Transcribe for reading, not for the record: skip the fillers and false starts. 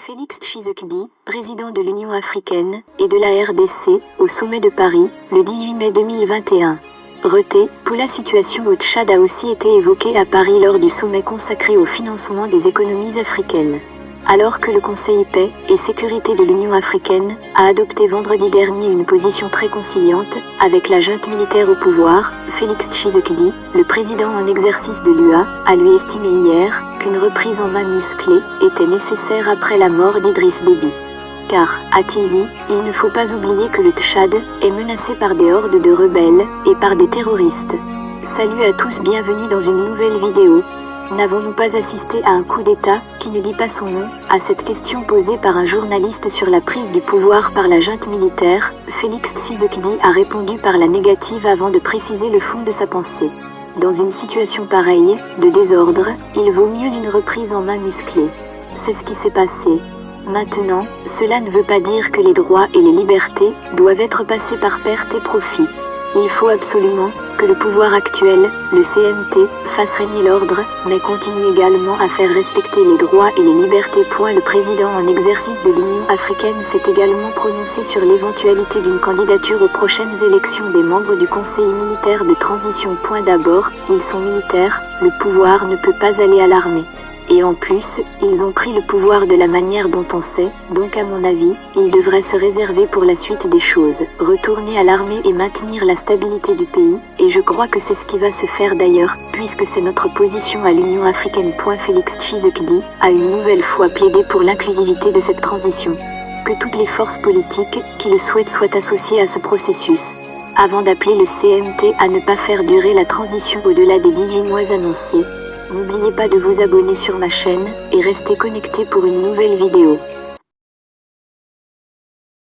Félix Tshisekedi, président de l'Union africaine et de la RDC, au sommet de Paris, le 18 mai 2021. Pour la situation au Tchad a aussi été évoquée à Paris lors du sommet consacré au financement des économies africaines. Alors que le Conseil paix et sécurité de l'Union africaine a adopté vendredi dernier une position très conciliante avec la junte militaire au pouvoir, Félix Tshisekedi, le président en exercice de l'UA, a lui estimé hier qu'une reprise en main musclée était nécessaire après la mort d'Idriss Déby. Car, a-t-il dit, il ne faut pas oublier que le Tchad est menacé par des hordes de rebelles et par des terroristes. Salut à tous, bienvenue dans une nouvelle vidéo. N'avons-nous pas assisté à un coup d'État qui ne dit pas son nom? À cette question posée par un journaliste sur la prise du pouvoir par la junte militaire, Félix Tshisekedi a répondu par la négative avant de préciser le fond de sa pensée. Dans une situation pareille, de désordre, il vaut mieux une reprise en main musclée. C'est ce qui s'est passé. Maintenant, cela ne veut pas dire que les droits et les libertés doivent être passés par perte et profit. Il faut absolument que le pouvoir actuel, le CMT, fasse régner l'ordre, mais continue également à faire respecter les droits et les libertés. Le président en exercice de l'Union africaine s'est également prononcé sur l'éventualité d'une candidature aux prochaines élections des membres du Conseil militaire de transition. D'abord, ils sont militaires, le pouvoir ne peut pas aller à l'armée. Et en plus, ils ont pris le pouvoir de la manière dont on sait, donc à mon avis, ils devraient se réserver pour la suite des choses, retourner à l'armée et maintenir la stabilité du pays, et je crois que c'est ce qui va se faire d'ailleurs, puisque c'est notre position à l'Union africaine. Félix Tshisekedi a une nouvelle fois plaidé pour l'inclusivité de cette transition. Que toutes les forces politiques qui le souhaitent soient associées à ce processus. Avant d'appeler le CMT à ne pas faire durer la transition au-delà des 18 mois annoncés, n'oubliez pas de vous abonner sur ma chaîne et restez connectés pour une nouvelle vidéo.